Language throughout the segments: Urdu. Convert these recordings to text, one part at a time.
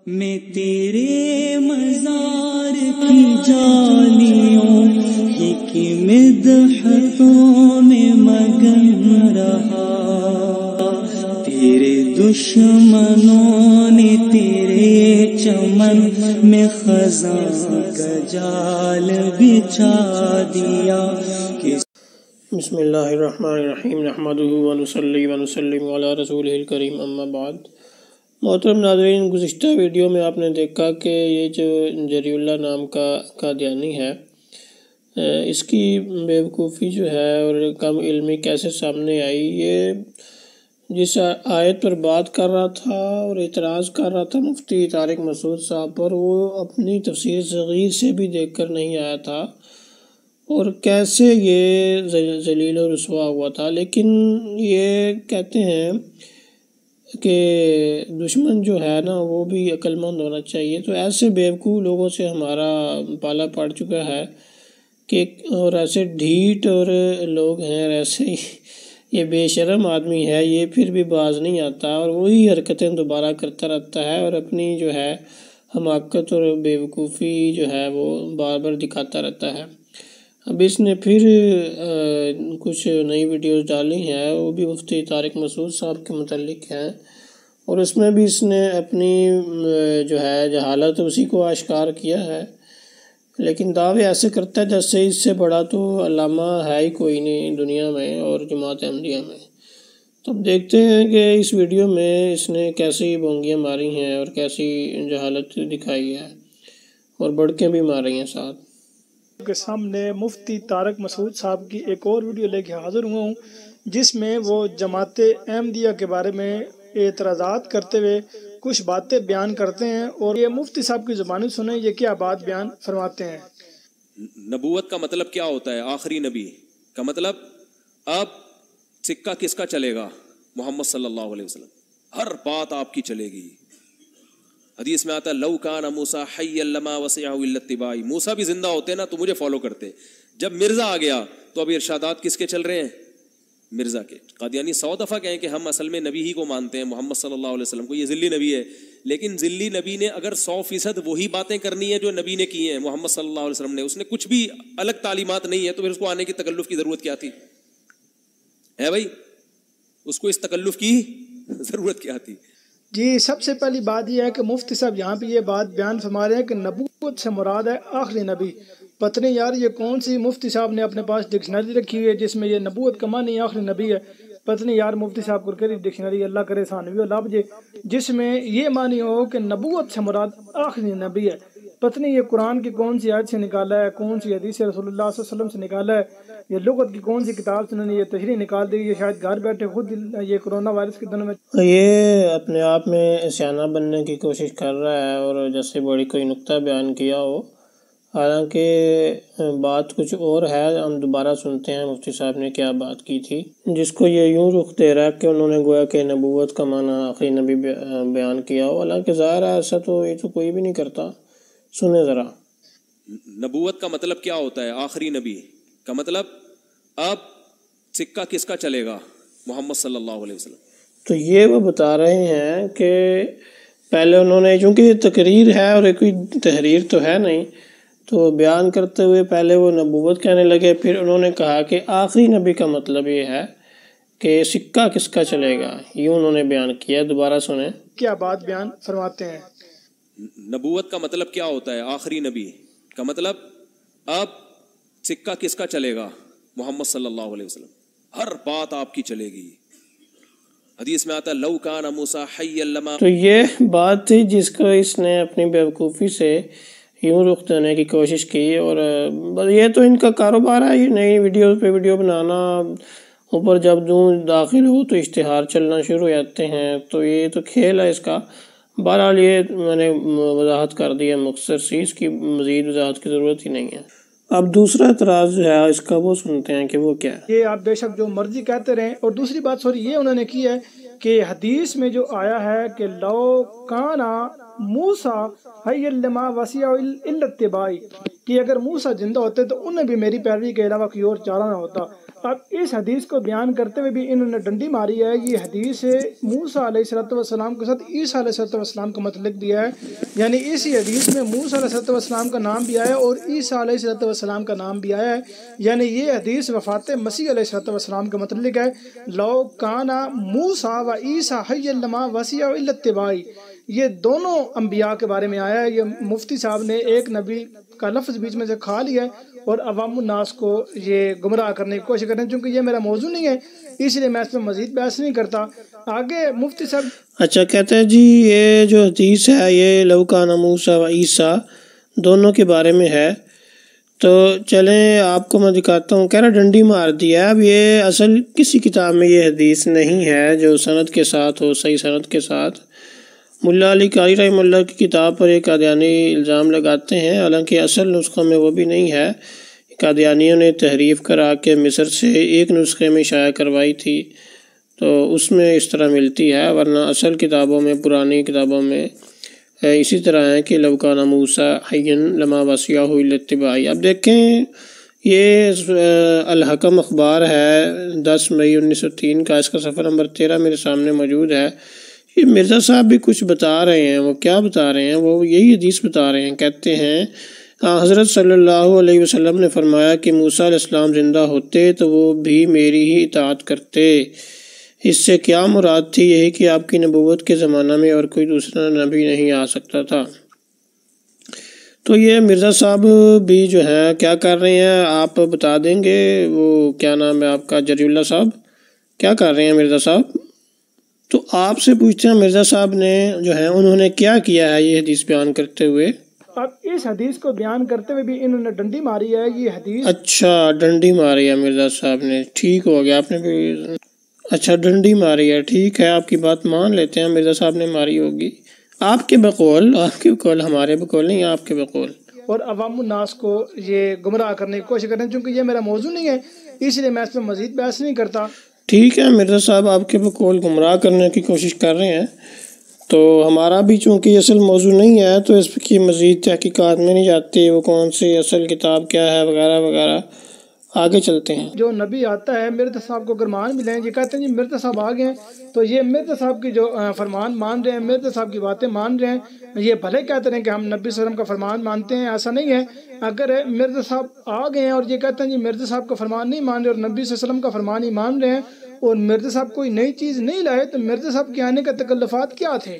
میں تیرے مزار کی جالیوں ہی کی مدحتوں میں مگن رہا، تیرے دشمنوں نے تیرے چمن میں خزاں کا جال بچھا دیا۔ بسم اللہ الرحمن الرحیم، نحمدہ ونصلی ونسلم علی رسولہ الکریم، اما بعد۔ محترم ناظرین، گزشتہ ویڈیو میں آپ نے دیکھا کہ یہ جو جری اللہ نام کا قادیانی ہے، اس کی بیوقوفی جو ہے اور کم علمی کیسے سامنے آئی۔ یہ جس آیت پر بات کر رہا تھا اور اعتراض کر رہا تھا مفتی طارق مسعود صاحب پر، وہ اپنی تفسیر صغیر سے بھی دیکھ کر نہیں آیا تھا اور کیسے یہ ذلیل و رسوا ہوا تھا۔ لیکن یہ کہتے ہیں کہ دشمن جو ہے نا وہ بھی عقل مند ہونا چاہیے، تو ایسے بیوقوف لوگوں سے ہمارا پالا پڑ چکا ہے کہ اور ایسے ڈھیٹ اور لوگ ہیں، ایسے یہ بے شرم آدمی ہے، یہ پھر بھی باز نہیں آتا اور وہی حرکتیں دوبارہ کرتا رہتا ہے اور اپنی جو ہے حماقت اور بیوقوفی جو ہے وہ بار بار دکھاتا رہتا ہے۔ اب اس نے پھر کچھ نئی ویڈیوز ڈالی ہیں، وہ بھی مفتی طارق مسعود صاحب کے متعلق ہیں، اور اس میں بھی اس نے اپنی جو ہے جہالت اسی کو آشکار کیا ہے، لیکن دعوے ایسے کرتا ہے جیسے اس سے بڑا تو علامہ ہے ہی کوئی نہیں دنیا میں اور جماعت احمدیہ میں۔ تو اب دیکھتے ہیں کہ اس ویڈیو میں اس نے کیسی بونگیاں ماری ہیں اور کیسی جہالت دکھائی ہے، اور بڑکیں بھی مار رہی ہیں ساتھ۔ کے سامنے مفتی طارق مسعود صاحب کی ایک اور ویڈیو لے کے حاضر ہوا ہوں، جس میں وہ جماعت احمدیہ کے بارے میں اعتراضات کرتے ہوئے کچھ باتیں بیان کرتے ہیں، اور یہ مفتی صاحب کی زبانی سنیں یہ کیا بات بیان فرماتے ہیں۔ نبوت کا مطلب کیا ہوتا ہے؟ آخری نبی کا مطلب اب سکہ کس کا چلے گا؟ محمد صلی اللہ علیہ وسلم، ہر بات آپ کی چلے گی۔ حدیث میں آتا ہے لو کان موسیٰ حیا لما وسعہ الا اتباعی، موسیٰ بھی زندہ ہوتے نا تو مجھے فالو کرتے۔ جب مرزا آ گیا تو اب ارشادات کس کے چل رہے ہیں؟ مرزا کے۔ قادیانی 100 دفعہ کہیں کہ ہم اصل میں نبی ہی کو مانتے ہیں، محمد صلی اللہ علیہ وسلم کو، یہ ذلی نبی ہے، لیکن ذلی نبی نے اگر 100% وہی باتیں کرنی ہے جو نبی نے کی ہیں، محمد صلی اللہ علیہ وسلم نے، اس نے کچھ بھی الگ تعلیمات نہیں ہے، تو پھر اس کو آنے کی تکلف کی ضرورت کیا تھی؟ ہے بھائی، اس کو اس تکلف کی ضرورت کیا تھی؟ جی، سب سے پہلی بات یہ ہے کہ مفتی صاحب یہاں پہ یہ بات بیان فرما رہے ہیں کہ نبوت سے مراد ہے آخری نبی۔ پتہ نہیں یار یہ کون سی مفتی صاحب نے اپنے پاس ڈکشنری رکھی ہوئی ہے جس میں یہ نبوت کا معنی آخری نبی ہے۔ پتہ نہیں یار مفتی صاحب کو کہہ ڈکشنری، اللہ کرے ثانوی لب جے، جس میں یہ معنی ہو کہ نبوت سے مراد آخری نبی ہے۔ پتہ نہیں یہ قرآن کی کون سی آیت سے نکالا ہے، کون سی حدیث رسول اللہ صلی اللہ علیہ وسلم سے نکالا ہے، یہ لغت کی کون سی کتاب سے انہوں نے یہ تشریح نکال دی، یہ شاید گھر بیٹھے خود یہ کرونا وائرس کے دنوں میں یہ اپنے آپ میں سیانہ بننے کی کوشش کر رہا ہے اور جیسے بڑی کوئی نقطہ بیان کیا ہو، حالانکہ بات کچھ اور ہے۔ ہم دوبارہ سنتے ہیں مفتی صاحب نے کیا بات کی تھی، جس کو یہ یوں رخ دے رہا ہے کہ انہوں نے گویا کہ نبوت کا معنی آخری نبی بیان کیا ہو، حالانکہ ظاہر ہے ایسا تو یہ تو کوئی بھی نہیں کرتا۔ سنیں ذرا۔ نبوت کا مطلب کیا ہوتا ہے؟ آخری نبی کا مطلب اب سکہ کس کا چلے گا؟ محمد صلی اللہ علیہ وسلم۔ تو یہ وہ بتا رہے ہیں کہ پہلے انہوں نے، چونکہ یہ تقریر ہے اور کوئی تحریر تو ہے نہیں، تو بیان کرتے ہوئے پہلے وہ نبوت کہنے لگے، پھر انہوں نے کہا کہ آخری نبی کا مطلب یہ ہے کہ سکہ کس کا چلے گا، یوں انہوں نے بیان کیا۔ دوبارہ سنیں کیا بات بیان فرماتے ہیں۔ نبوت کا مطلب کیا ہوتا ہے؟ آخری نبی کا مطلب اب سکہ کس کا چلے گا؟ محمد صلی اللہ علیہ وسلم، ہر بات آپ کی چلے گی۔ حدیث میں آتا ہے لو کان موسیٰ حیا لما۔ تو یہ بات تھی جس کو اس نے اپنی بیوقوفی سے یوں رخ دینے کی کوشش کی، اور یہ تو ان کا کاروبار ہے، یہ نئی ویڈیو پہ ویڈیو بنانا، اوپر جب داخل ہو تو اشتہار چلنا شروع ہو جاتے ہیں، تو یہ تو کھیل ہے اس کا۔ بہرحال یہ میں نے وضاحت کر دی ہے مختصر سی، اس کی مزید وضاحت کی ضرورت ہی نہیں ہے۔ اب دوسرا اعتراض جو ہے اس کا وہ سنتے ہیں کہ وہ کیا ہے۔ یہ آپ بے شک جو مرضی کہتے رہیں، اور دوسری بات سوری یہ انہوں نے کی ہے کہ حدیث میں جو آیا ہے کہ لو کانا موسیٰ حیا لما وسعہ الا اتباعی، کہ اگر موسیٰ زندہ ہوتے تو انہیں بھی میری پیروی کے علاوہ کوئی اور چارہ نہ ہوتا۔ اب اس حدیث کو بیان کرتے ہوئے بھی انہوں نے ڈنڈی ماری ہے. یہ حدیث موسیٰ علیہ السلام کے ساتھ عیسیٰ علیہ السلام کا متعلق دیا ہے، یعنی اسی حدیث میں موسیٰ علیہ السلام کا نام بھی آیا ہے اور عیسیٰ علیہ السلام کا نام بھی آیا ہے. یعنی یہ حدیث وفات مسیح علیہ السلام کے متعلق ہے. لو کانا موسیٰ و عیسیٰ حیا لما وسع الا اتباعی، یہ دونوں انبیاء کے بارے میں آیا ہے. یہ مفتی صاحب نے ایک نبی کا لفظ بیچ میں سے کھا لیا ہے اور عوام الناس کو یہ گمراہ کرنے کی کوشش کر رہے ہیں. چونکہ یہ میرا موضوع نہیں ہے اس لیے میں اس پہ مزید بحث نہیں کرتا. آگے مفتی صاحب اچھا کہتے ہیں جی یہ جو حدیث ہے یہ لو کان موسیٰ و عیسیٰ دونوں کے بارے میں ہے. تو چلیں آپ کو میں دکھاتا ہوں. کہہ رہا ڈنڈی مار دیا. اب یہ اصل کسی کتاب میں یہ حدیث نہیں ہے جو سند کے ساتھ ہو، صحیح سند کے ساتھ. ملا علی قاری رحمہ اللہ کی کتاب پر ایک قادیانی الزام لگاتے ہیں، حالانکہ اصل نسخہ میں وہ بھی نہیں ہے. قادیانیوں نے تحریف کرا کے مصر سے ایک نسخے میں شائع کروائی تھی تو اس میں اس طرح ملتی ہے، ورنہ اصل کتابوں میں، پرانی کتابوں میں اسی طرح ہے کہ لو کان موسیٰ حیا لما وسعہ الا اتباعی. اب دیکھیں یہ الحکم اخبار ہے 10 مئی 1903 کا، اس کا صفحہ نمبر 13 میرے سامنے موجود ہے. یہ مرزا صاحب بھی کچھ بتا رہے ہیں. وہ کیا بتا رہے ہیں؟ وہ یہی حدیث بتا رہے ہیں. کہتے ہیں حضرت صلی اللہ علیہ وسلم نے فرمایا کہ موسیٰ علیہ السلام زندہ ہوتے تو وہ بھی میری ہی اطاعت کرتے. اس سے کیا مراد تھی؟ یہی کہ آپ کی نبوت کے زمانہ میں اور کوئی دوسرا نبی نہیں آ سکتا تھا. تو یہ مرزا صاحب بھی جو ہیں کیا کر رہے ہیں آپ بتا دیں گے؟ وہ کیا نام ہے آپ کا، جری اللہ صاحب، کیا کر رہے ہیں مرزا صاحب؟ تو آپ سے پوچھتے ہیں مرزا صاحب نے جو ہے انہوں نے کیا کیا ہے یہ حدیث بیان کرتے ہوئے. اب اس حدیث کو بیان کرتے ہوئے بھی انہوں نے ڈنڈی ماری ہے. یہ حدیث اچھا ڈنڈی ماری ہے مرزا صاحب نے، ٹھیک ہو گیا. آپ نے بھی اچھا ڈنڈی ماری ہے، ٹھیک ہے، آپ کی بات مان لیتے ہیں، مرزا صاحب نے ماری ہوگی. آپ کے بقول، آپ کے بقول، ہمارے بقول نہیں، آپ کے بقول. اور عوام الناس کو یہ گمراہ کرنے کی کوشش کر رہے ہیں. چونکہ یہ میرا موضوع نہیں ہے اس لیے میں اس پہ مزید بحث نہیں کرتا. ٹھیک ہے مرزا صاحب آپ کے بقول گمراہ کرنے کی کوشش کر رہے ہیں، تو ہمارا بھی چونکہ یہ اصل موضوع نہیں ہے تو اس کی مزید تحقیقات میں نہیں جاتے، وہ کون سی اصل کتاب کیا ہے وغیرہ وغیرہ. آگے چلتے ہیں. جو نبی آتا ہے مرزا صاحب کو اگر مان بھی لیں، یہ کہتے ہیں جی مرزا صاحب آ گئے ہیں تو یہ مرزا صاحب کی جو فرمان مان رہے ہیں، مرزا صاحب کی باتیں مان رہے ہیں. یہ بھلے کہتے ہیں کہ ہم نبی صلی اللہ علیہ وسلم کا فرمان مانتے ہیں، ایسا نہیں ہے. اگر مرزا صاحب آ گئے ہیں اور یہ کہتے ہیں جی مرزا صاحب کا فرمان نہیں مان رہے اور نبی صلی اللہ علیہ وسلم کا فرمان ہی مان رہے ہیں اور مرزا صاحب کوئی نئی چیز نہیں لائے، تو مرزا صاحب کے آنے کا تکلفات کیا تھے؟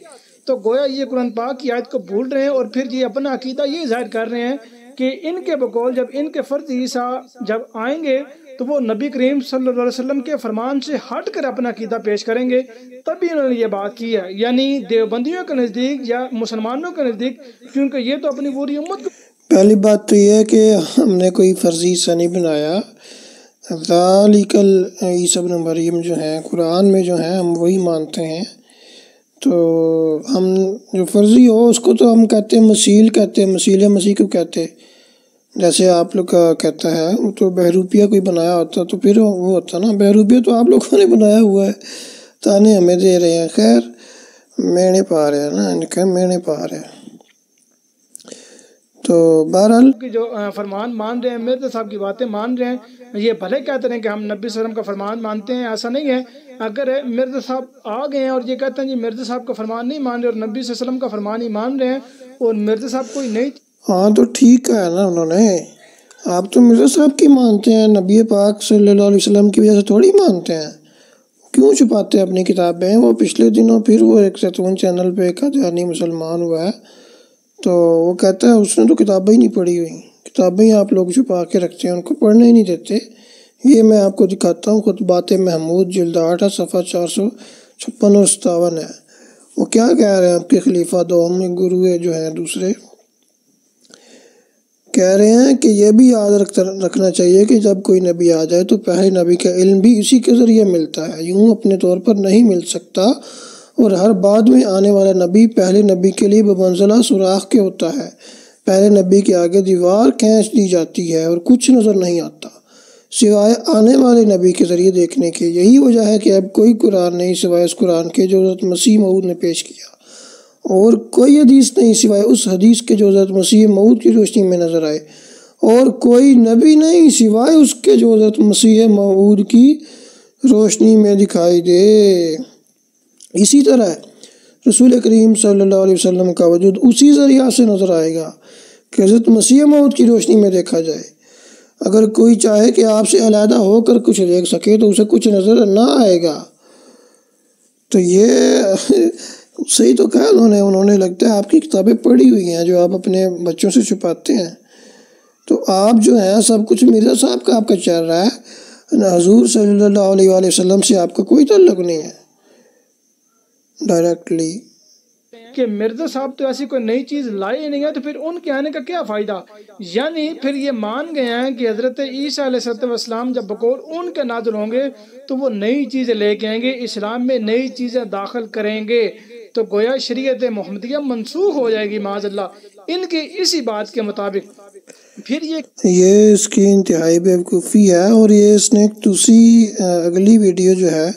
تو گویا یہ قرآن پاک کی آیت کو بھول رہے ہیں اور پھر یہ اپنا عقیدہ یہ ظاہر کر رہے ہیں کہ ان کے بقول جب ان کے فرد عیسیٰ جب آئیں گے تو وہ نبی کریم صلی اللہ علیہ وسلم کے فرمان سے ہٹ کر اپنا عقیدہ پیش کریں گے. تبھی انہوں نے یہ بات کی ہے، یعنی دیوبندیوں کے نزدیک یا مسلمانوں کے نزدیک، کیونکہ یہ تو اپنی پوری امت کو. پہلی بات تو یہ ہے کہ ہم نے کوئی فرضی حصہ نہیں بنایا. ذالک عیسی ابن مریم جو ہیں قرآن میں جو ہیں ہم وہی مانتے ہیں. تو ہم جو فرضی ہو اس کو تو ہم کہتے ہیں مسیل کہتے ہیں، مسیل مسیح کو کہتے ہیں. جیسے آپ لوگ کا کہتا ہے وہ تو بہروپیہ کوئی بنایا ہوتا تو پھر وہ ہوتا نا. بہروپیہ تو آپ لوگوں نے بنایا ہوا ہے، تانے ہمیں دے رہے ہیں. خیر مینے پا رہے ہیں نا، ان کے مینے پا رہے ہیں. تو بہرحال جو فرمان مان رہے ہیں، مرزا صاحب کی باتیں مان رہے ہیں. یہ بھلے کہتے ہیں کہ ہم نبی صلی اللہ علیہ وسلم کا فرمان مانتے ہیں، ایسا نہیں ہے. اگر مرزا صاحب آ گئے ہیں اور یہ کہتے ہیں جی مرزا صاحب کا فرمان نہیں مان رہے اور نبی صلی اللہ علیہ وسلم کا فرمان ہی مان رہے ہیں اور مرزا صاحب کوئی نئی. ہاں تو ٹھیک ہے نا، انہوں نے آپ تو مرزا صاحب کی مانتے ہیں، نبی پاک صلی اللہ علیہ وسلم کی وجہ سے تھوڑی مانتے ہیں. کیوں چھپاتے ہیں اپنی کتابیں؟ وہ پچھلے دنوں پھر وہ ایک زیتون چینل پہ ایک قادیانی مسلمان ہوا ہے تو وہ کہتا ہے اس نے تو کتابیں ہی نہیں پڑھی ہوئی. کتابیں ہی آپ لوگ چھپا کے رکھتے ہیں، ان کو پڑھنے ہی نہیں دیتے. یہ میں آپ کو دکھاتا ہوں، خطبات محمود جلد 8 صفحہ 456 اور 57 ہے. وہ کیا کہہ رہے ہیں آپ کے خلیفہ دوم گرو جو ہیں دوسرے، کہہ رہے ہیں کہ یہ بھی یاد رکھنا چاہیے کہ جب کوئی نبی آ جائے تو پہلے نبی کا علم بھی اسی کے ذریعے ملتا ہے، یوں اپنے طور پر نہیں مل سکتا. اور ہر بعد میں آنے والا نبی پہلے نبی کے لیے بمنزلہ سوراخ کے ہوتا ہے. پہلے نبی کے آگے دیوار کھینچ دی جاتی ہے اور کچھ نظر نہیں آتا سوائے آنے والے نبی کے ذریعے دیکھنے کے. یہی وجہ ہے کہ اب کوئی قرآن نہیں سوائے اس قرآن کے جو حضرت مسیح موعود نے پیش کیا، اور کوئی حدیث نہیں سوائے اس حدیث کے جو حضرت مسیح موعود کی روشنی میں نظر آئے. اور کوئی نبی نہیں سوائے اس کے جو حضرت مسیح موعود کی روشنی میں دکھائی دے۔ اسی طرح رسول کریم صلی اللہ علیہ وسلم کا وجود اسی ذریعہ سے نظر آئے گا کہ حضرت مسیح موعود کی روشنی میں دیکھا جائے۔ اگر کوئی چاہے کہ آپ سے علیحدہ ہو کر کچھ دیکھ سکے تو اسے کچھ نظر نہ آئے گا۔ تو یہ صحیح تو کہا انہوں نے لگتا ہے آپ کی کتابیں پڑھی ہوئی ہیں جو آپ اپنے بچوں سے چھپاتے ہیں۔ تو آپ جو ہیں سب کچھ مرزا صاحب کا آپ کا چل رہا ہے، حضور صلی اللہ علیہ وآلہ وسلم سے آپ کا کوئی تعلق نہیں ہے ڈائریکٹلی۔ کہ مرزا صاحب تو ایسی کوئی نئی چیز لائے ہی نہیں ہے، تو پھر ان کے آنے کا کیا فائدہ؟ یعنی پھر یہ مان گئے ہیں کہ حضرت عیسیٰ علیہ السلام جب بقول ان کے نازل ہوں گے تو وہ نئی چیزیں لے کے آئیں گے، اسلام میں نئی چیزیں داخل کریں گے، تو گویا شریعت محمدیہ منسوخ ہو جائے گی معاذ اللہ ان کی اسی بات کے مطابق۔ پھر یہ اس کی انتہائی بیوقوفی ہے، اور یہ اس نے دوسری اگلی ویڈیو جو ہے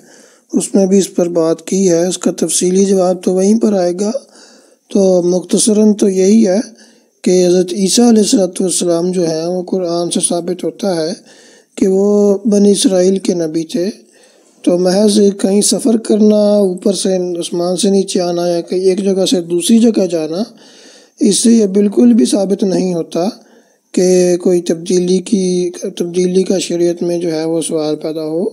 اس میں بھی اس پر بات کی ہے، اس کا تفصیلی جواب تو وہیں پر آئے گا۔ تو مختصراً تو یہی ہے کہ حضرت عیسیٰ علیہ السلام جو ہیں وہ قرآن سے ثابت ہوتا ہے کہ وہ بنی اسرائیل کے نبی تھے۔ تو محض کہیں سفر کرنا، اوپر سے آسمان سے نیچے آنا یا کہیں ایک جگہ سے دوسری جگہ جانا، اس سے یہ بالکل بھی ثابت نہیں ہوتا کہ کوئی تبدیلی کا شریعت میں جو ہے وہ سوال پیدا ہو۔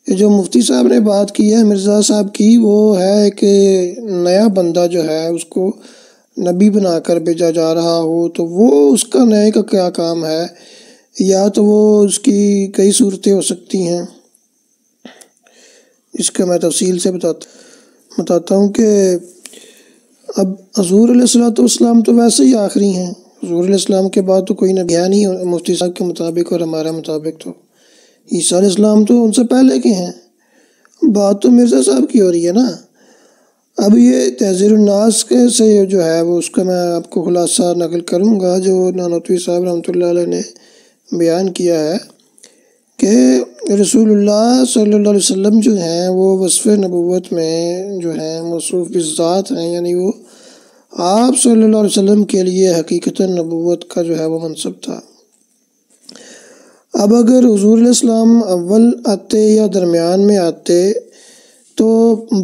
یہ جو مفتی صاحب نے بات کی ہے مرزا صاحب کی، وہ ہے کہ نیا بندہ جو ہے اس کو نبی بنا کر بھیجا جا رہا ہو، تو وہ اس کا نئے کا کیا کام ہے، یا تو وہ اس کی کئی صورتیں ہو سکتی ہیں۔ اس کا میں تفصیل سے بتاتا ہوں کہ اب حضور علیہ السلام تو ویسے ہی آخری ہیں، حضور علیہ السلام کے بعد تو کوئی نبی نہیں مفتی صاحب کے مطابق اور ہمارے مطابق۔ تو عیسیٰ علیہ السلام تو ان سے پہلے کے ہیں، بات تو مرزا صاحب کی ہو رہی ہے نا۔ اب یہ تحذیر الناس سے جو ہے وہ اس کا میں آپ کو خلاصہ نقل کروں گا جو نانوتوی صاحب رحمۃ اللہ علیہ نے بیان کیا ہے کہ رسول اللہ صلی اللہ علیہ وسلم جو ہیں وہ وصف نبوت میں جو ہیں موصوف بالذات ہیں، یعنی وہ آپ صلی اللہ علیہ وسلم کے لیے حقیقتاً نبوت کا جو ہے وہ منصب تھا۔ اب اگر حضور علیہ السلام اول آتے یا درمیان میں آتے تو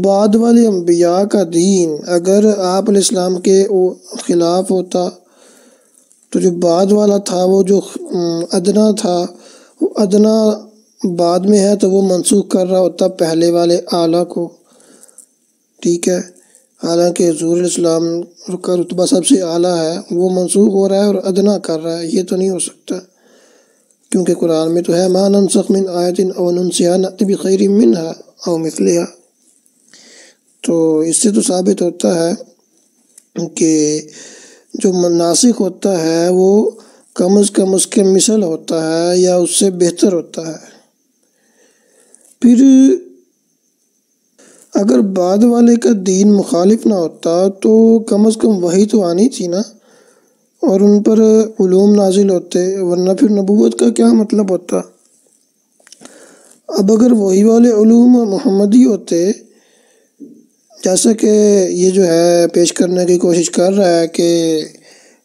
بعد والے انبیاء کا دین اگر آپ علیہ السلام کے خلاف ہوتا تو جو بعد والا تھا وہ جو ادنا تھا، وہ ادنا بعد میں ہے تو وہ منسوخ کر رہا ہوتا پہلے والے اعلیٰ کو، ٹھیک ہے۔ حالانکہ حضور علیہ السلام کا رتبہ سب سے اعلیٰ ہے، وہ منسوخ ہو رہا ہے اور ادنا کر رہا ہے، یہ تو نہیں ہو سکتا، کیونکہ قرآن میں تو ہے ما ننسخ من آیت او ننسها نأتی بخیر منہا او مثلہا۔ تو اس سے تو ثابت ہوتا ہے کہ جو ناسخ ہوتا ہے وہ کم از کم اس کے مثل ہوتا ہے یا اس سے بہتر ہوتا ہے۔ پھر اگر بعد والے کا دین مخالف نہ ہوتا تو کم از کم وہی تو آنی تھی نا، اور ان پر علوم نازل ہوتے، ورنہ پھر نبوت کا کیا مطلب ہوتا۔ اب اگر وہی والے علوم محمدی ہوتے، جیسا کہ یہ جو ہے پیش کرنے کی کوشش کر رہا ہے کہ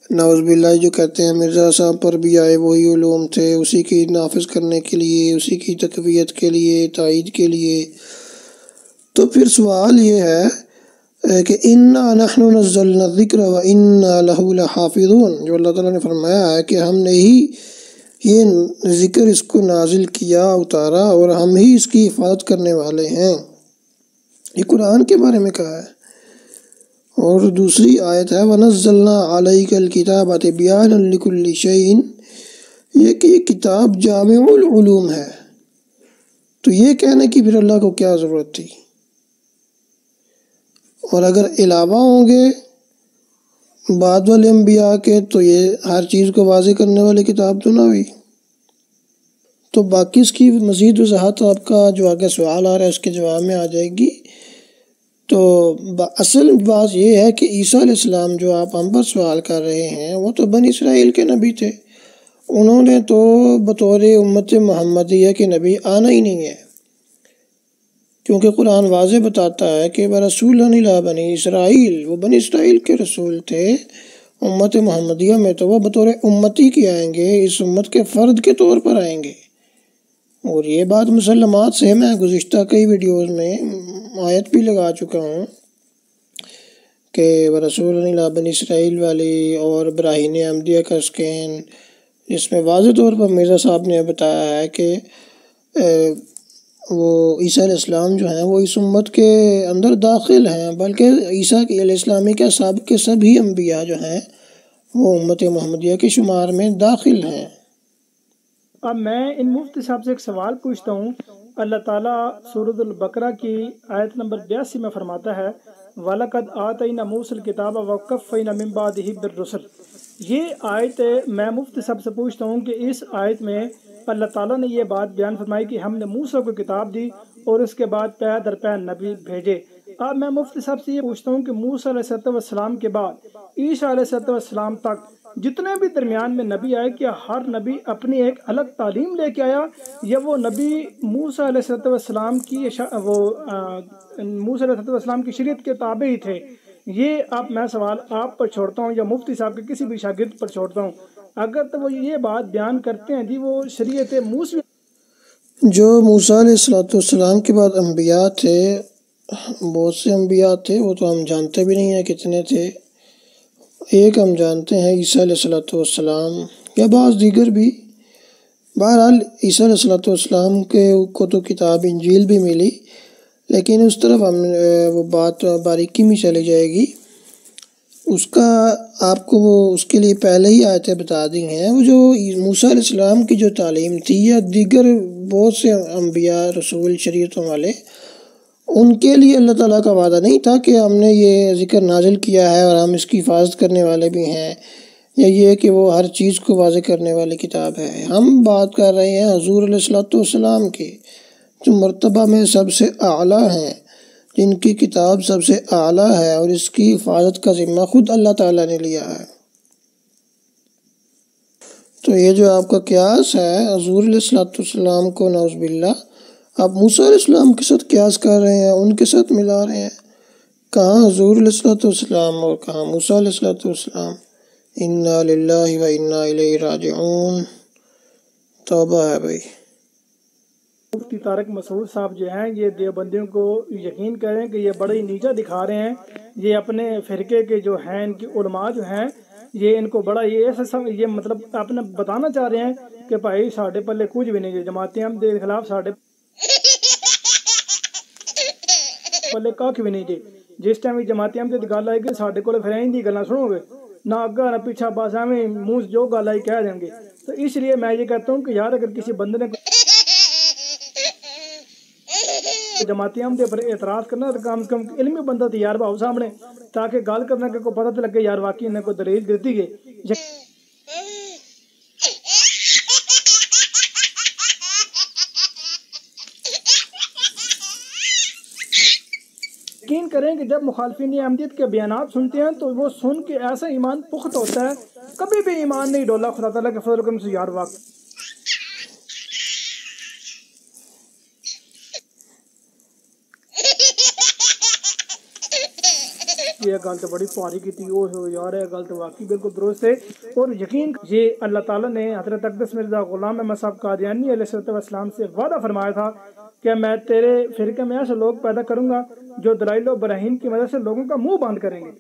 نعوذ باللہ جو کہتے ہیں مرزا صاحب پر بھی آئے وہی علوم تھے، اسی کی نافذ کرنے کے لیے، اسی کی تقویت کے لیے، تائید کے لیے، تو پھر سوال یہ ہے کہ اِنَّا نَحْنُ نَزَّلْنَا الذِّكْرَ وَإِنَّا لَهُ لَحَافِظُونَ، جو اللہ تعالیٰ نے فرمایا ہے کہ ہم نے ہی یہ ذکر اس کو نازل کیا، اتارا، اور ہم ہی اس کی حفاظت کرنے والے ہیں۔ یہ قرآن کے بارے میں کہا ہے۔ اور دوسری آیت ہے وَنَزَّلْنَا عَلَيْكَ الْكِتَابَ تِبْيَانًا لِكُلِّ شَيْءٍ، یہ کہ یہ کتاب جامع العلوم ہے۔ تو یہ کہنے کی پھر اللہ کو کیا ضرورت تھی؟ اور اگر علاوہ ہوں گے بعد والے انبیاء کے تو یہ ہر چیز کو واضح کرنے والی کتاب تو نہ ہوئی۔ تو باقی اس کی مزید وضاحت آپ کا جو آگے سوال آ رہا ہے اس کے جواب میں آ جائے گی۔ تو اصل بات یہ ہے کہ عیسیٰ علیہ السلام جو آپ ہم پر سوال کر رہے ہیں وہ تو بنی اسرائیل کے نبی تھے، انہوں نے تو بطور امت محمدیہ کے نبی آنا ہی نہیں ہے، کیونکہ قرآن واضح بتاتا ہے کہ رسول اللہ بنی اسرائیل، وہ بنی اسرائیل کے رسول تھے، امت محمدیہ میں تو وہ بطور امتی کی آئیں گے، اس امت کے فرد کے طور پر آئیں گے۔ اور یہ بات مسلمات سے میں گزشتہ کئی ویڈیوز میں آیت بھی لگا چکا ہوں کہ رسول اللہ بن اسرائیل والی اور براہین احمدیہ کا اسکین، جس میں واضح طور پر مرزا صاحب نے بتایا ہے کہ وہ عیسیٰ علیہ السلام جو ہیں وہ اس امت کے اندر داخل ہیں، بلکہ عیسیٰ علیہ السلامی کے سابق کے سبھی انبیاء جو ہیں وہ امت محمدیہ کے شمار میں داخل ہیں۔ اب میں ان مفتی صاحب سے ایک سوال پوچھتا ہوں۔ اللہ تعالیٰ سورۃ البقرہ کی آیت نمبر 82 میں فرماتا ہے وَلَقَدْ آتَيْنَا مُوسَى الْكِتَابَ وَقَفَّيْنَا مِن بَعْدِهِ بِالرُّسُلِ۔ یہ آیت میں مفتی صاحب سے پوچھتا ہوں کہ اس آیت میں اللہ تعالیٰ نے یہ بات بیان فرمائی کہ ہم نے موسیٰ کو کتاب دی اور اس کے بعد پے در پے نبی بھیجے۔ اب میں مفتی صاحب سے یہ پوچھتا ہوں کہ موسیٰ علیہ السلام کے بعد عیسیٰ علیہ السلام تک جتنے بھی درمیان میں نبی آئے، کیا ہر نبی اپنی ایک الگ تعلیم لے کے آیا، یا وہ نبی موسیٰ علیہ السلام کی موسیٰ علیہ السلام کی شریعت کے تابع ہی تھے؟ یہ اب میں سوال آپ پر چھوڑتا ہوں یا مفتی صاحب کے کسی بھی شاگرد پر چھوڑتا ہوں۔ اگر تو وہ یہ بات بیان کرتے ہیں جی وہ شریعت موسیٰ، جو موسیٰ علیہ السلام کے بعد انبیاء تھے، بہت سے انبیاء تھے، وہ تو ہم جانتے بھی نہیں ہیں کتنے تھے۔ ایک ہم جانتے ہیں عیسیٰ علیہ السلام یا بعض دیگر بھی۔ بہرحال عیسیٰ علیہ السلام کو تو کتاب انجیل بھی ملی، لیکن اس طرف ہم وہ بات باریکی میں چلی جائے گی۔ اس کا آپ کو وہ اس کے لیے پہلے ہی آیتیں بتا دی ہیں۔ وہ جو موسیٰ علیہ السلام کی جو تعلیم تھی یا دیگر بہت سے انبیاء رسول شریعتوں والے، ان کے لیے اللہ تعالیٰ کا وعدہ نہیں تھا کہ ہم نے یہ ذکر نازل کیا ہے اور ہم اس کی حفاظت کرنے والے بھی ہیں، یا یہ کہ وہ ہر چیز کو واضح کرنے والی کتاب ہے۔ ہم بات کر رہے ہیں حضور علیہ السلام کی، جو مرتبہ میں سب سے اعلیٰ ہیں، جن کی کتاب سب سے اعلیٰ ہے، اور اس کی حفاظت کا ذمہ خود اللہ تعالیٰ نے لیا ہے۔ تو یہ جو آپ کا قیاس ہے حضور علیہ السلام کو نعوذ باللہ آپ موسیٰ علیہ السلام کے ساتھ قیاس کر رہے ہیں، ان کے ساتھ ملا رہے ہیں۔ کہاں حضور علیہ السلام اور کہاں موسیٰ علیہ السلام؟ انا للہ و انا الیہ راجعون۔ توبہ ہے بھائی۔ مفتی طارق مسعود صاحب جو ہیں یہ دیوبندیوں کو یقین کریں کہ یہ بڑا ہی نیچا دکھا رہے ہیں۔ یہ اپنے فرقے کے جو ہیں ان کی علماء جو ہیں یہ ان کو بڑا یہ مطلب اپنے بتانا چاہ رہے ہیں کہ بھائی ساڈے پلے کچھ بھی نہیں، جماعت احمد کے خلاف ساڈے پلے کھ بھی نہیں جی۔ جس ٹائم جماعت احمد کی گل آئے گی ساڈے کول پھر این دی گلاں سنو گے، نہ اگا نہ پیچھا، بس ایویں منہ جو گل آئی کہہ دیں گے۔ تو اس لیے میں یہ کہتا ہوں کہ یار اگر کسی بندے نے جماعت احمد پر اعتراض کرنا تو کم کم علمی بندہ تیار بھاؤ سامنے، تاکہ گل کرنے کے کو پتہ تو لگے یار واقعی انہیں کوئی دلیل دیتی ہے۔ یقین کریں کہ جب مخالفین احمدیت کے بیانات سنتے ہیں تو وہ سن کے ایسا ایمان پخت ہوتا ہے، کبھی بھی ایمان نہیں ڈولا خدا تعالیٰ کے فضل و کرم سے یار واقعی۔ یہ گل تو بڑی پاری کی تھی، وہ یار یہ گل تو واقعی بالکل درست ہے۔ اور یقین یہ اللہ تعالیٰ نے حضرت اقدس مرزا غلام احمد صاحب قادیانی علیہ السلام سے وعدہ فرمایا تھا کہ میں تیرے فرقے میں ایسے لوگ پیدا کروں گا جو دلائل و براہین کی مدد سے لوگوں کا منہ بند کریں گے۔